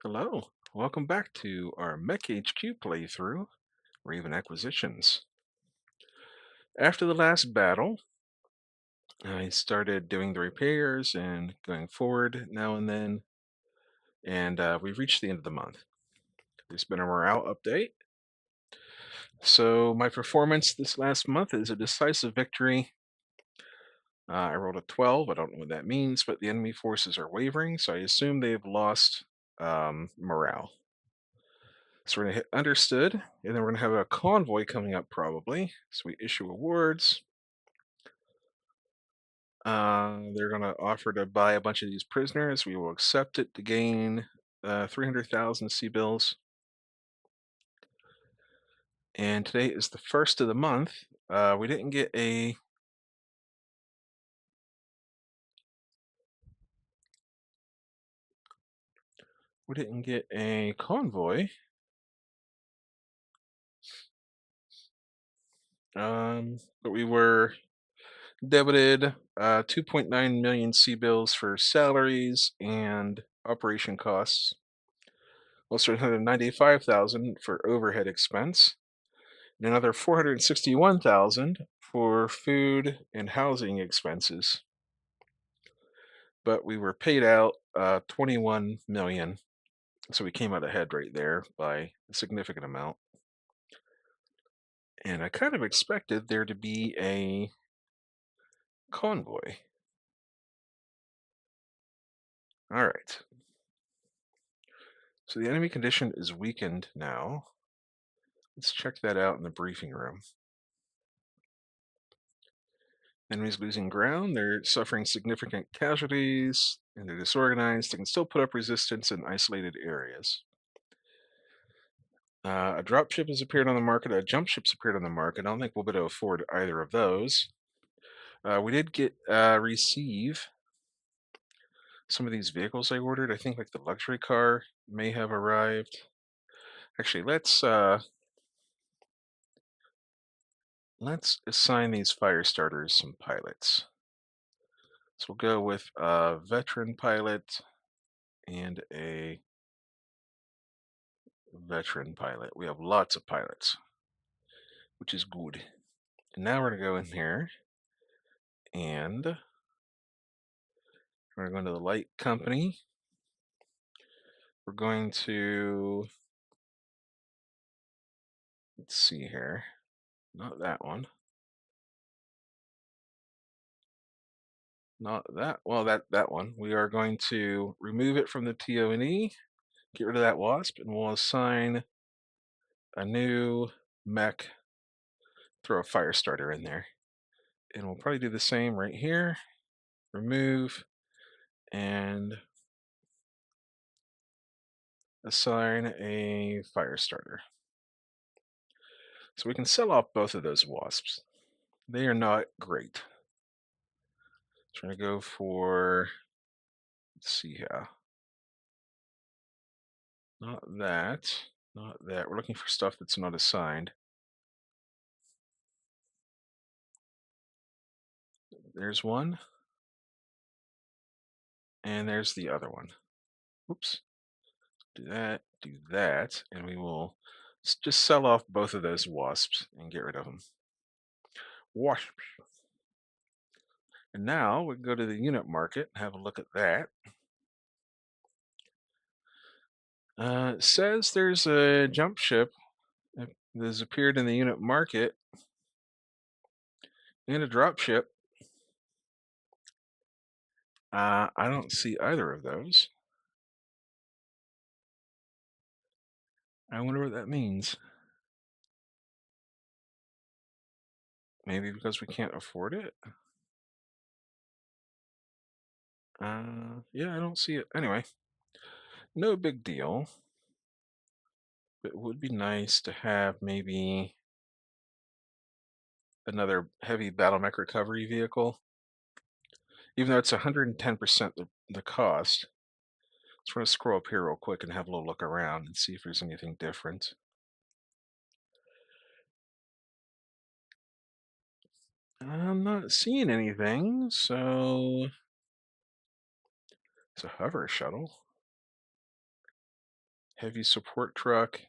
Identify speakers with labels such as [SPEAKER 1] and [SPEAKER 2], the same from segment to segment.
[SPEAKER 1] Hello, welcome back to our MekHQ playthrough, Raven Acquisitions. After the last battle, I started doing the repairs and going forward now and then, and we've reached the end of the month. There's been a morale update. So my performance this last month is a decisive victory. I rolled a 12, I don't know what that means, but the enemy forces are wavering, so I assume they've lost morale. So we're going to hit understood, and then we're going to have a convoy coming up probably. So we issue awards. They're going to offer to buy a bunch of these prisoners. We will accept it to gain 300,000 sea bills. And today is the first of the month. We didn't get a convoy. But we were debited 2.9 million sea bills for salaries and operation costs. Also 195,000 for overhead expense, and another 461,000 for food and housing expenses. But we were paid out 21 million, so we came out ahead right there by a significant amount. And I kind of expected there to be a convoy. All right. So the enemy condition is weakened now. Let's check that out in the briefing room. Enemies losing ground, they're suffering significant casualties, and they're disorganized. They can still put up resistance in isolated areas. A dropship has appeared on the market, a jump ship's appeared on the market. I don't think we'll be able to afford either of those. We did get receive some of these vehicles I ordered. I think like the luxury car may have arrived. Actually, let's assign these fire starters some pilots. So we'll go with a veteran pilot and a veteran pilot. We have lots of pilots, which is good. And now we're going to go in here and we're going to go into the light company. We're going to, let's see here, not that one. Not that, well, that one. We are going to remove it from the TO&E, get rid of that wasp, and we'll assign a new mech, throw a fire starter in there. And we'll probably do the same right here. Remove and assign a fire starter. So we can sell off both of those wasps. They are not great. Trying to go for, let's see here. Not that, not that. We're looking for stuff that's not assigned. There's one. And there's the other one. Oops. Do that, and we will just sell off both of those wasps and get rid of them. Wasps. And now we can go to the unit market and have a look at that. It says there's a jump ship that has appeared in the unit market and a drop ship. I don't see either of those. I wonder what that means. Maybe because we can't afford it? Yeah, I don't see it. Anyway, no big deal. But it would be nice to have maybe another heavy battle mech recovery vehicle. Even though it's 110% the cost. Let's going to scroll up here real quick and have a little look around and see if there's anything different. I'm not seeing anything, so it's a hover shuttle. Heavy support truck.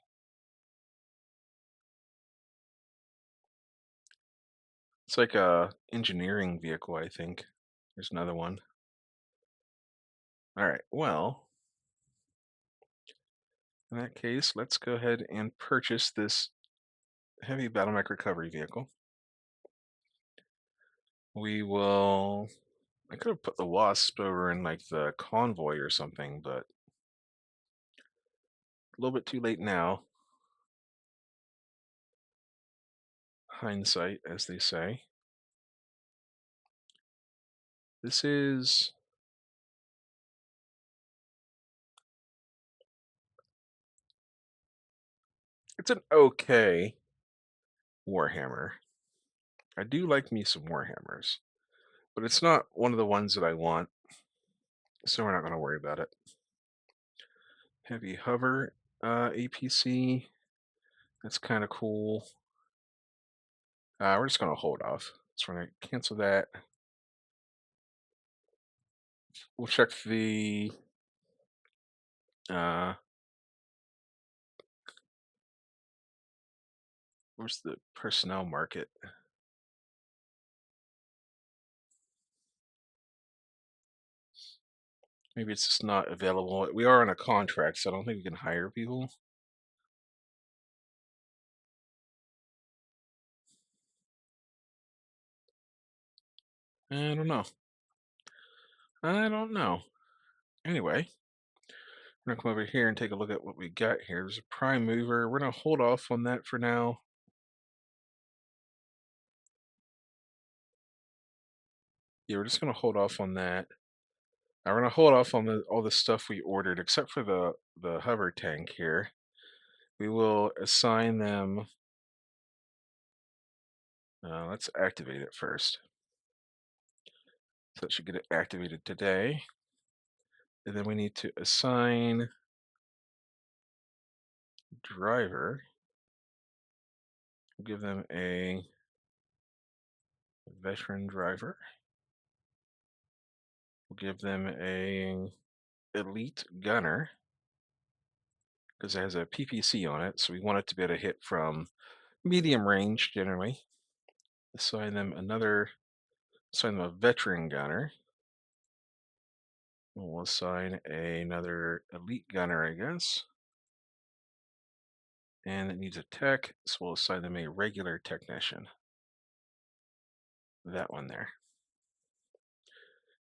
[SPEAKER 1] It's like a engineering vehicle, I think. There's another one. All right. Well, in that case, let's go ahead and purchase this heavy battle mech recovery vehicle. We will. I could have put the Wasp over in like the convoy or something, but a little bit too late now. Hindsight, as they say. This is. It's an okay Warhammer. I do like me some Warhammers, but it's not one of the ones that I want, so we're not going to worry about it. Heavy hover APC. That's kind of cool. We're just going to hold off. So we're going to cancel that. We'll check the where's the personnel market? Maybe it's just not available. We are on a contract, so I don't think we can hire people. I don't know. I don't know. Anyway, we're gonna come over here and take a look at what we got here. There's a prime mover. We're gonna hold off on that for now. Yeah, we're just gonna hold off on that. We're gonna hold off on all the stuff we ordered, except for the hover tank here. We will assign them. Let's activate it first. So that should get it activated today. And then we need to assign driver. We'll give them a veteran driver. We'll give them a elite gunner because it has a PPC on it, so we want it to be able to hit from medium range generally. Assign them a veteran gunner. We'll assign another elite gunner, I guess. And it needs a tech, so we'll assign them a regular technician. That one there.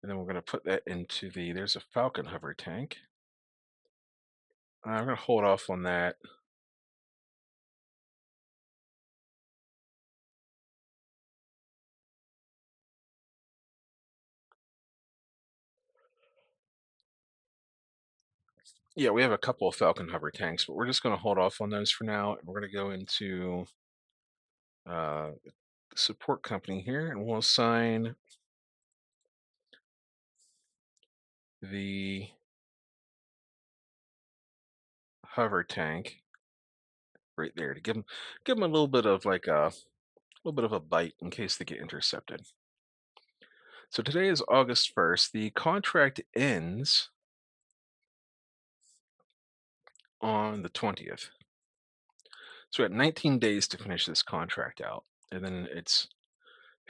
[SPEAKER 1] And then we're going to put that into there's a Falcon hover tank. I'm going to hold off on that. Yeah, we have a couple of Falcon hover tanks, but we're just going to hold off on those for now. And we're going to go into support company here, and we'll assign the hover tank right there to give them a little bit of a bite in case they get intercepted. So today is August 1st. The contract ends on the 20th. So we had 19 days to finish this contract out, and then it's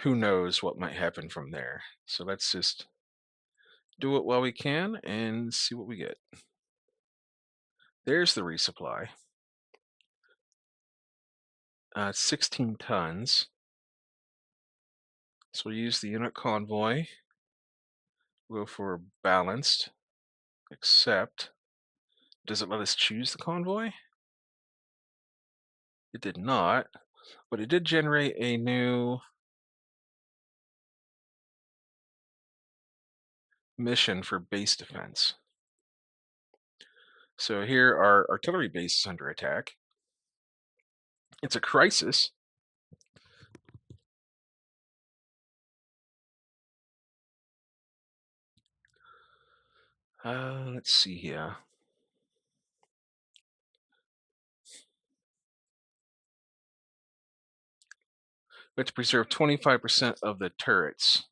[SPEAKER 1] who knows what might happen from there. So let's just do it while we can and see what we get. There's the resupply. 16 tons. So we'll use the unit convoy. We'll go for balanced, accept. Does it let us choose the convoy? It did not, but it did generate a new mission for base defense. So here our artillery base is under attack. It's a crisis. Let's see here. We have to preserve 25% of the turrets.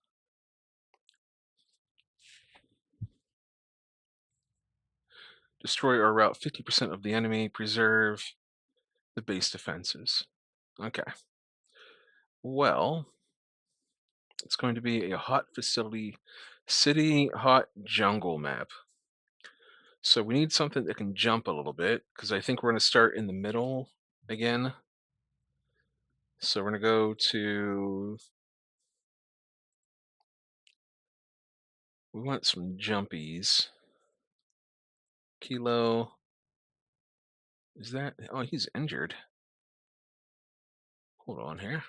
[SPEAKER 1] Destroy or rout 50% of the enemy. Preserve the base defenses. Okay. Well, it's going to be a hot facility, city, hot jungle map. So we need something that can jump a little bit because I think we're going to start in the middle again. So we're going to go to, we want some jumpies. Kilo, is that, oh, he's injured. Hold on here.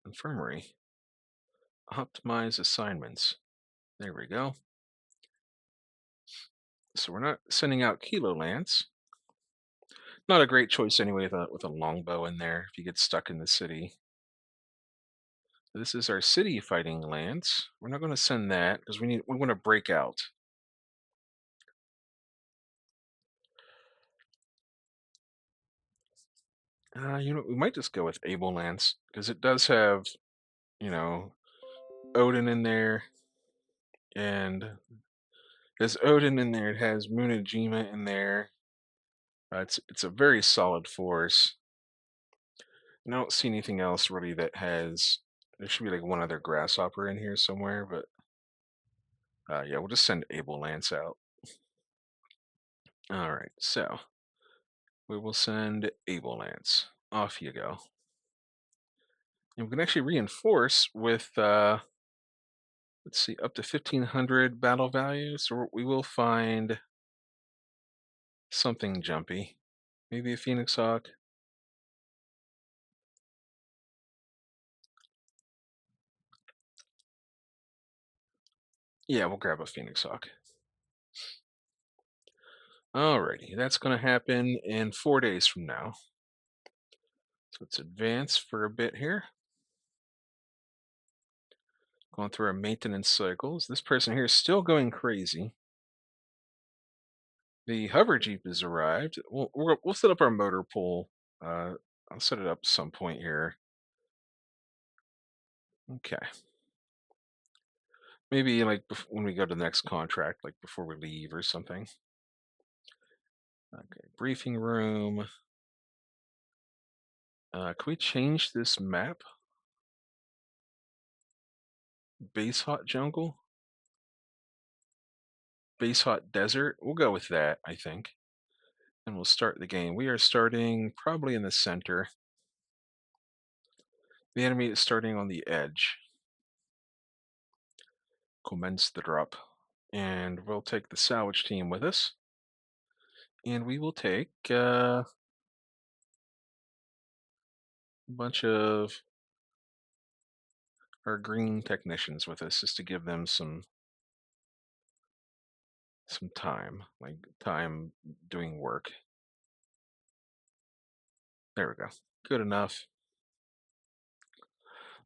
[SPEAKER 1] Infirmary. Optimize assignments. There we go. So we're not sending out Kilo Lance. Not a great choice anyway with a longbow in there if you get stuck in the city. This is our city fighting lance. We're not going to send that because we want to break out. We might just go with Able Lance because it does have, you know, Odin in there, and there's Odin in there. It has Munajima in there. It's a very solid force. And I don't see anything else really that has. There should be like one other grasshopper in here somewhere, but yeah, we'll just send Able Lance out. All right, so we will send Able Lance. Off you go. And we can actually reinforce with let's see, up to 1500 battle value. So we will find something jumpy. Maybe a Phoenix Hawk. Yeah, we'll grab a Phoenix Hawk. Alrighty, that's going to happen in 4 days from now. So let's advance for a bit here. Going through our maintenance cycles. This person here is still going crazy. The hover jeep has arrived. We'll set up our motor pool. I'll set it up at some point here. Okay. Maybe like when we go to the next contract, like before we leave or something. Okay, briefing room. Can we change this map? Base hot jungle? Base hot desert? We'll go with that, I think. And we'll start the game. We are starting probably in the center. The enemy is starting on the edge. Commence the drop. And we'll take the salvage team with us. And we will take a bunch of our green technicians with us just to give them some time, like time doing work. There we go. Good enough.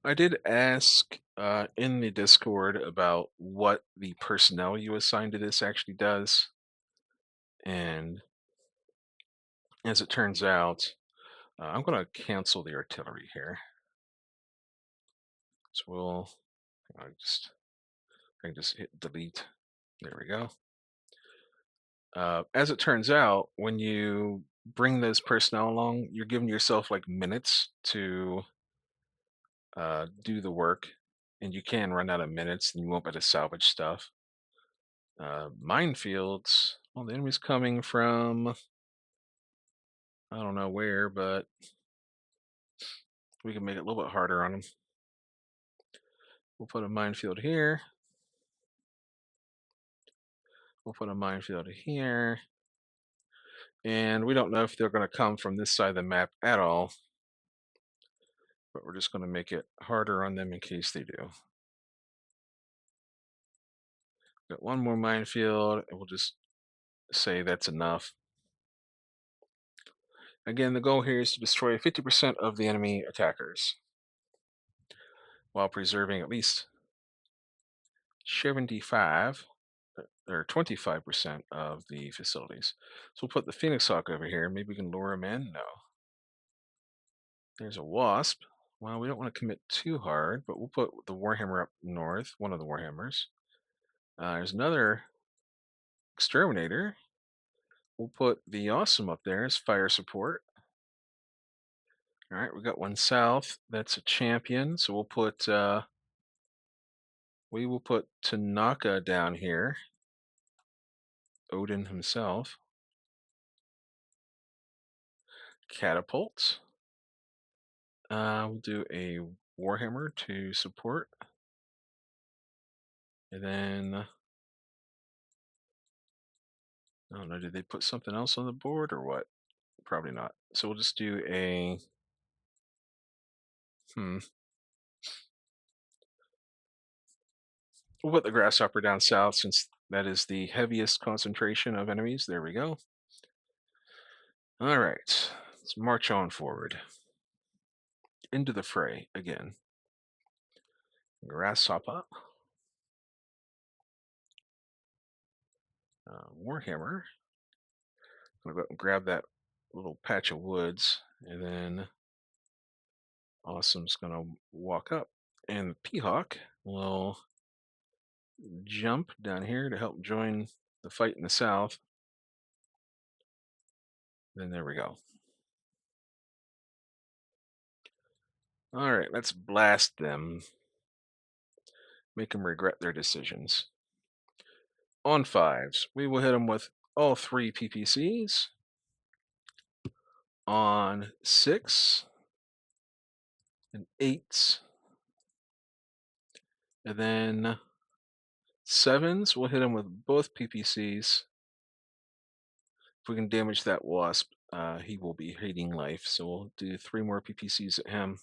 [SPEAKER 1] I did ask in the Discord about what the personnel you assign to this actually does. And as it turns out, I'm going to cancel the artillery here. So we'll I can just hit delete. There we go. As it turns out, when you bring those personnel along, you're giving yourself like minutes to do the work, and you can run out of minutes and you won't be able to salvage stuff. Minefields, well, the enemy's coming from, I don't know where, but we can make it a little bit harder on them. We'll put a minefield here. We'll put a minefield here. And we don't know if they're going to come from this side of the map at all, but we're just going to make it harder on them in case they do. Got one more minefield, and we'll just say that's enough. Again, the goal here is to destroy 50% of the enemy attackers while preserving at least 75 or 25% of the facilities. So we'll put the Phoenix Hawk over here. Maybe we can lure him in. No. There's a Wasp. Well, we don't want to commit too hard, but we'll put the Warhammer up north, one of the Warhammers. There's another exterminator. We'll put the awesome up there as fire support. All right, we got one south. That's a champion. So we will put Tanaka down here. Odin himself. Catapult. We'll do a Warhammer to support. And then, I don't know, did they put something else on the board or what? Probably not. So we'll just do a, we'll put the Grasshopper down south since that is the heaviest concentration of enemies. There we go. All right, let's march on forward. Into the fray again. Grasshopper. Warhammer. I'm gonna go and grab that little patch of woods, and then Awesome's gonna walk up, and the Peahawk will jump down here to help join the fight in the south. Then there we go. All right, let's blast them. Make them regret their decisions. On fives, we will hit them with all three PPCs. On six and eights. And then sevens, we'll hit him with both PPCs. If we can damage that wasp, he will be hating life. So we'll do 3 more PPCs at him.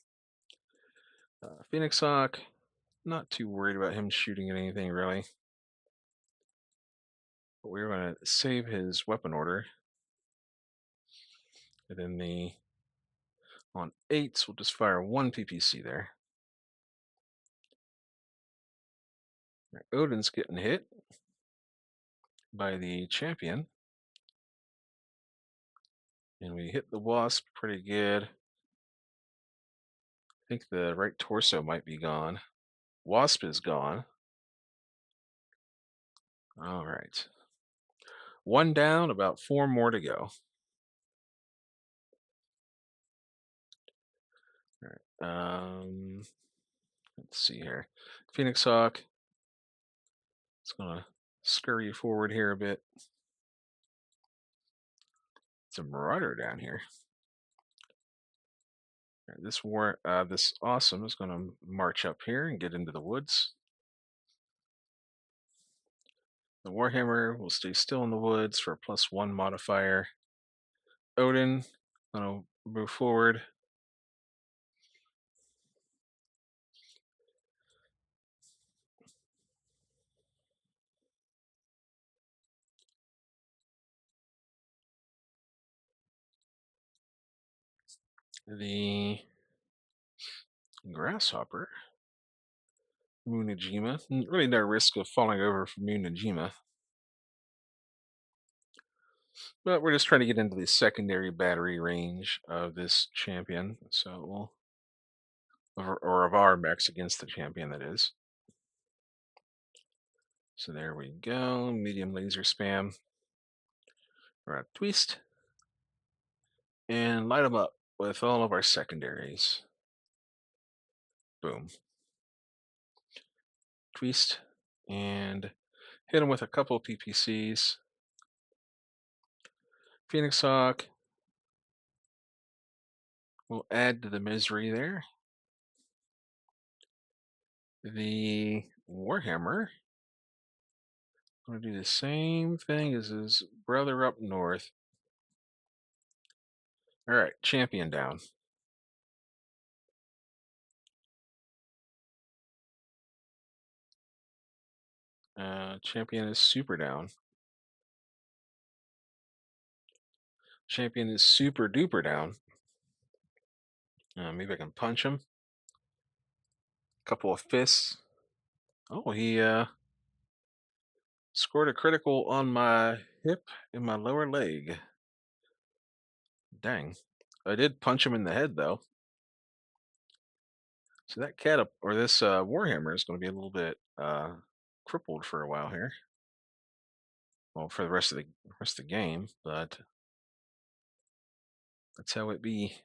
[SPEAKER 1] Phoenix Hawk, not too worried about him shooting at anything really. But we're going to save his weapon order. And then on 8s, we'll just fire 1 PPC there. Right, Odin's getting hit by the champion. And we hit the wasp pretty good. I think the right torso might be gone. Wasp is gone. All right. 1 down, about 4 more to go. All right. Let's see here. Phoenix Hawk. It's gonna scurry forward here a bit. It's a Marauder down here. All right, this awesome is gonna march up here and get into the woods. The Warhammer will stay still in the woods for a +1 modifier. Odin gonna move forward. The Grasshopper, Munajima, really no risk of falling over from Munajima. But we're just trying to get into the secondary battery range of this champion, so or of our mechs against the champion, that is. So there we go, medium laser spam. We're gonna twist and light them up with all of our secondaries. Boom. Twist and hit them with a couple PPCs. Phoenix Hawk will add to the misery there. The Warhammer, I'm going to do the same thing as his brother up north. All right, champion down. Champion is super down. Champion is super duper down. Maybe I can punch him. Couple of fists. Oh, he scored a critical on my hip and my lower leg. Dang. I did punch him in the head though. So that this Warhammer is going to be a little bit crippled for a while here. Well, for the rest of the game, but that's how it be.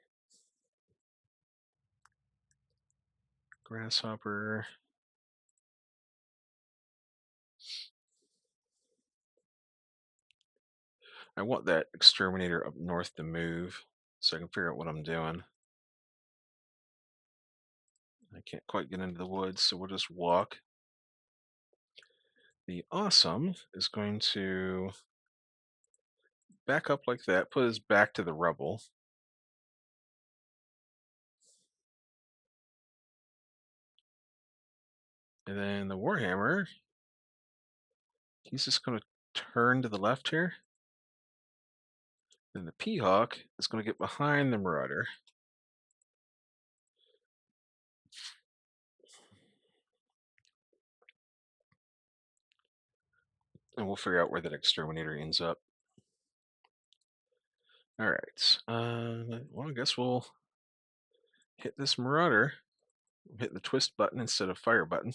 [SPEAKER 1] Grasshopper. I want that exterminator up north to move so I can figure out what I'm doing. I can't quite get into the woods, so we'll just walk. The awesome is going to back up like that, put his back to the rubble. And then the Warhammer, he's just going to turn to the left here. Then the Peahawk is going to get behind the Marauder. And we'll figure out where that exterminator ends up. All right. Well, I guess we'll hit this Marauder. Hit the twist button instead of fire button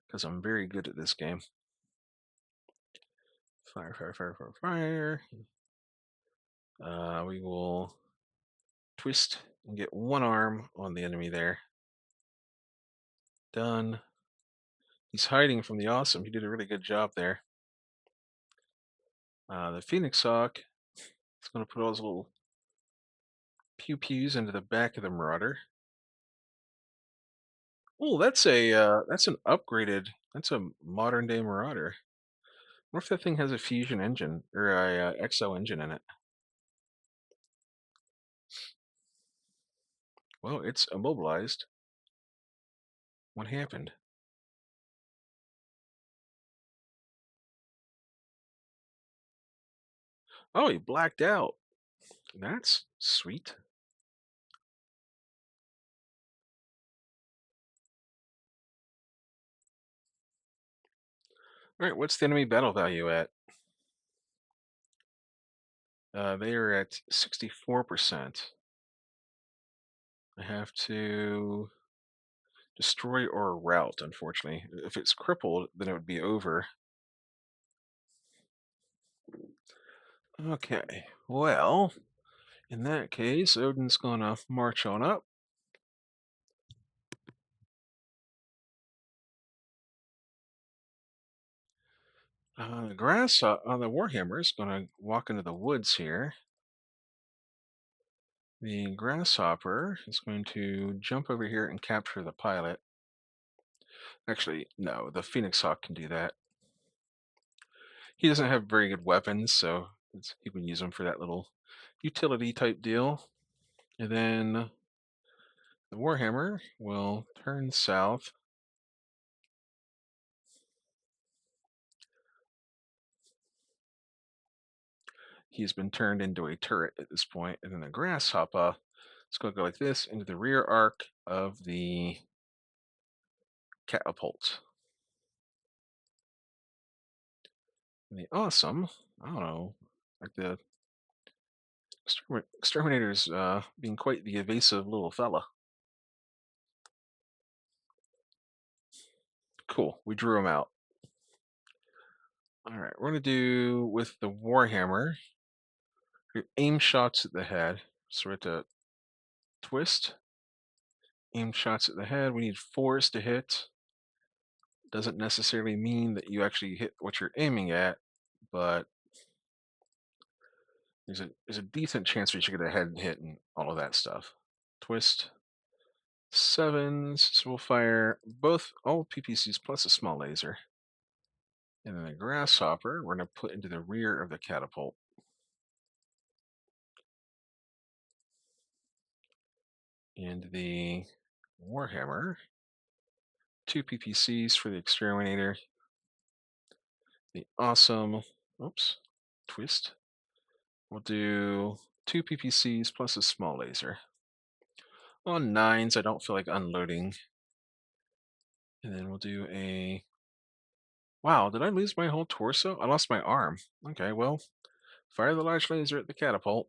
[SPEAKER 1] because I'm very good at this game. Fire, fire, fire, fire, fire. We will twist and get one arm on the enemy there. Done. He's hiding from the awesome. He did a really good job there. The Phoenix Hawk is going to put all his little pew pews into the back of the Marauder. Oh, that's an upgraded. That's a modern day Marauder. What if that thing has a fusion engine or a exo engine in it? Well, it's immobilized. What happened? Oh, he blacked out. That's sweet. All right, what's the enemy battle value at? They are at 64%. I have to destroy or rout, unfortunately. If it's crippled, then it would be over. Okay, well, in that case, Odin's gonna march on up. The Warhammer is gonna walk into the woods here. The Grasshopper is going to jump over here and capture the pilot. Actually, no, the Phoenix Hawk can do that. He doesn't have very good weapons, so he can use them for that little utility type deal. And then the Warhammer will turn south. He's been turned into a turret at this point, and then the Grasshopper is going to go like this into the rear arc of the catapult. And the awesome, I don't know, like the exterminator's being quite the evasive little fella. Cool, we drew him out. All right, we're going to do with the Warhammer, aim shots at the head. So we have to twist, aim shots at the head. We need fours to hit. Doesn't necessarily mean that you actually hit what you're aiming at, but there's a decent chance we should get a head hit and all of that stuff. Twist, sevens, so we'll fire all PPCs plus a small laser. And then the Grasshopper, we're going to put into the rear of the catapult. And the Warhammer, 2 PPCs for the Exterminator. The awesome, oops, twist. We'll do 2 PPCs plus a small laser. On 9s, I don't feel like unloading. And then we'll do a... Wow, did I lose my whole torso? I lost my arm. Okay, well, fire the large laser at the catapult.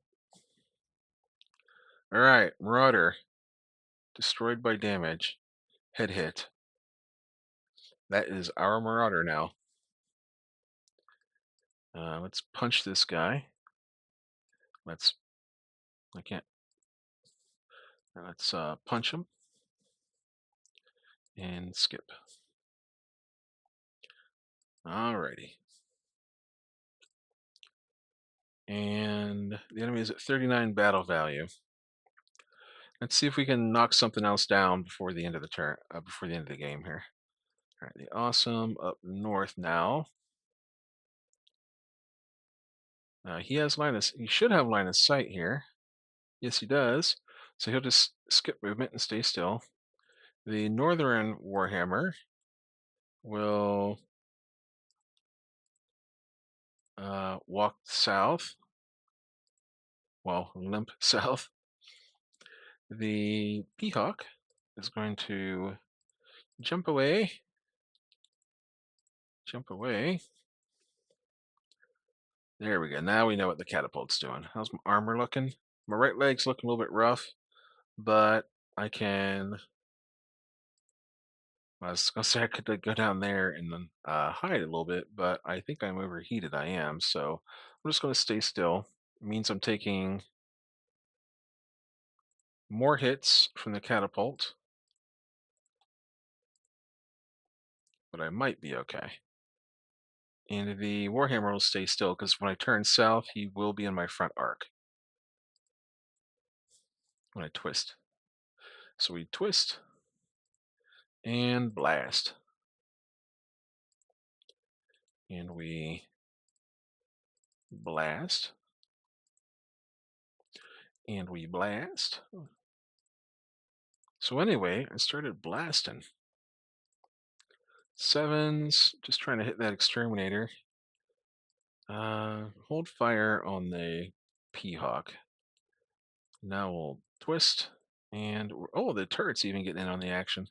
[SPEAKER 1] Alright, Marauder. Destroyed by damage. Head hit. That is our Marauder now. Let's punch this guy. Let's. I can't. Let's punch him and skip. Alrighty. And the enemy is at 39 battle value. Let's see if we can knock something else down before the end of the turn, before the end of the game here. All right, the awesome up north now. He has he should have line of sight here. Yes, he does. So he'll just skip movement and stay still. The northern Warhammer will walk south. Well, limp south. The Peahawk is going to jump away. Jump away. There we go. Now we know what the catapult's doing. How's my armor looking? My right leg's looking a little bit rough, but I can. I was gonna say I could go down there and then hide a little bit, but I think I'm overheated. I am, so I'm just gonna stay still. It means I'm taking more hits from the catapult, but I might be okay. And the Warhammer will stay still because when I turn south, he will be in my front arc when I twist. So we twist and blast. And we blast. And we blast. So anyway, I started blasting. Sevens, just trying to hit that exterminator. Hold fire on the Peahawk. Now we'll twist, and oh, the turret's even getting in on the action.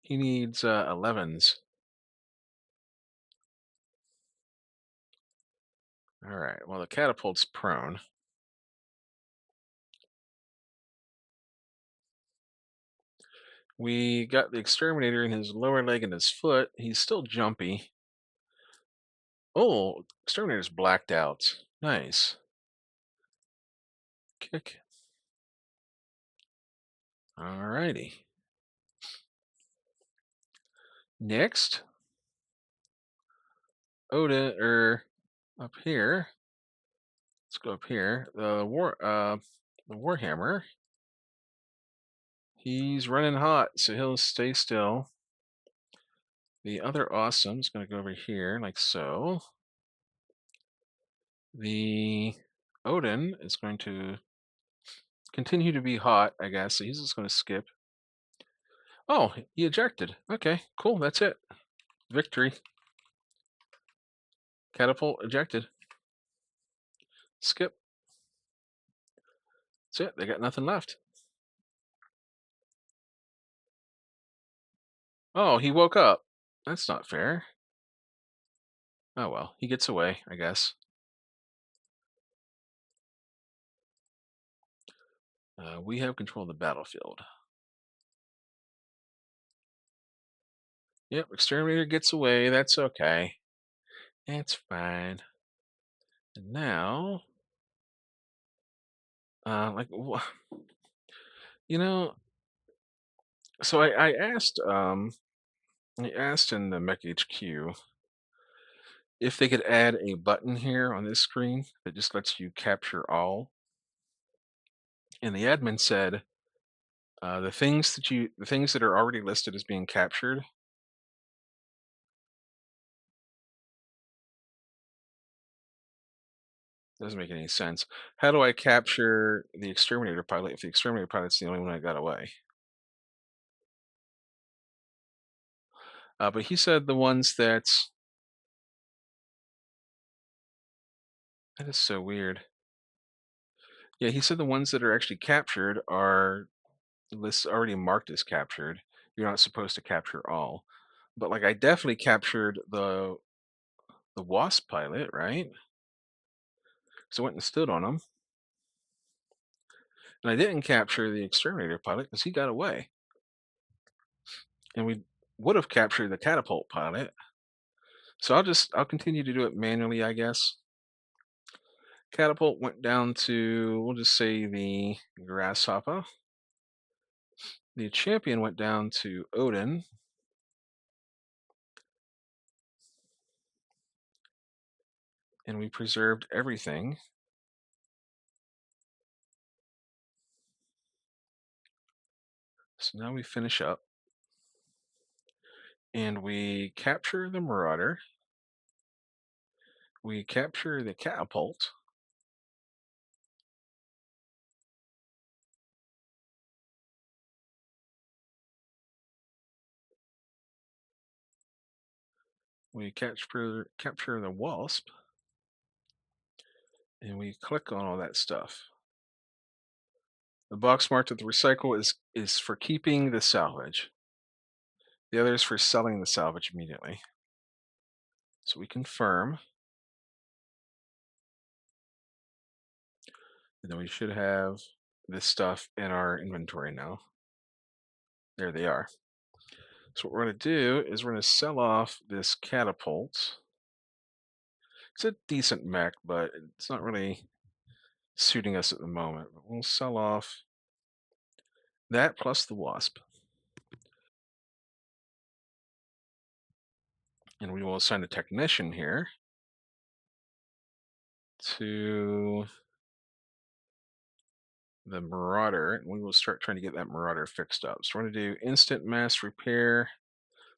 [SPEAKER 1] He needs 11s. All right. Well, the catapult's prone. We got the exterminator in his lower leg and his foot. He's still jumpy. Oh, exterminator's blacked out. Nice. Kick. All righty. Next, Oda, up here. Let's go up here. The Warhammer. He's running hot, so he'll stay still. The other awesome is going to go over here, like so. The Odin is going to continue to be hot, I guess. So he's just going to skip. Oh, he ejected. Okay, cool. That's it. Victory. Catapult ejected. Skip. That's it. They got nothing left. Oh, he woke up. That's not fair. Oh well, he gets away, I guess. We have control of the battlefield. Yep, exterminator gets away. That's okay. That's fine. And now, like, you know, so I asked in the MekHQ if they could add a button here on this screen that just lets you capture all. And the admin said the things that are already listed as being captured. Doesn't make any sense. How do I capture the exterminator pilot if the exterminator pilot's the only one that got away? But he said the ones that is so weird. Yeah, he said the ones that are actually captured are lists already marked as captured. You're not supposed to capture all. But like I definitely captured the Wasp pilot, right? So I went and stood on him. And I didn't capture the exterminator pilot because he got away. And would have captured the catapult pilot. So I'll continue to do it manually, I guess. Catapult went down to, we'll just say, the grasshopper. The champion went down to Odin, and we preserved everything. So now we finish up, and we capture the marauder. We capture the catapult. We capture the wasp, and we click on all that stuff. The box marked with the recycle is for keeping the salvage. The other is for selling the salvage immediately. So we confirm, and then we should have this stuff in our inventory now. There they are. So what we're going to do is we're going to sell off this catapult. It's a decent mech, but it's not really suiting us at the moment. But we'll sell off that plus the wasp. And we will assign a technician here to the marauder, and we will start trying to get that marauder fixed up. So we're going to do instant mass repair,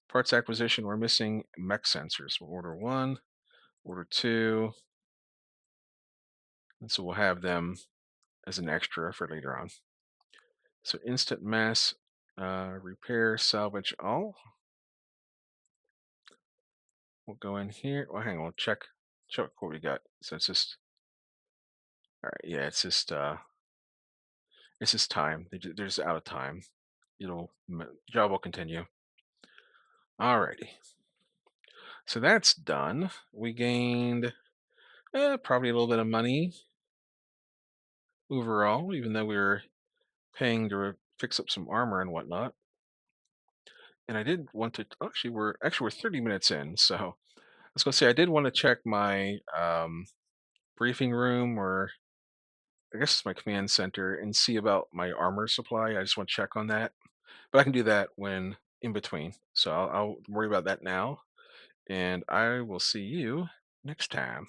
[SPEAKER 1] parts acquisition. We're missing mech sensors. We'll order one, order two, and so we'll have them as an extra for later on. So instant mass repair, salvage all. We'll go in here. Well, hang on, we'll check what we got. So it's just all right. Yeah, it's just time. They're just out of time. Job will continue. Alrighty. So that's done. We gained probably a little bit of money overall, even though we were paying to fix up some armor and whatnot. And I did want to we're 30 minutes in, so I was gonna say I did want to check my briefing room, or I guess it's my command center, and see about my armor supply. I just want to check on that, but I can do that when in between. So I'll worry about that now, and I will see you next time.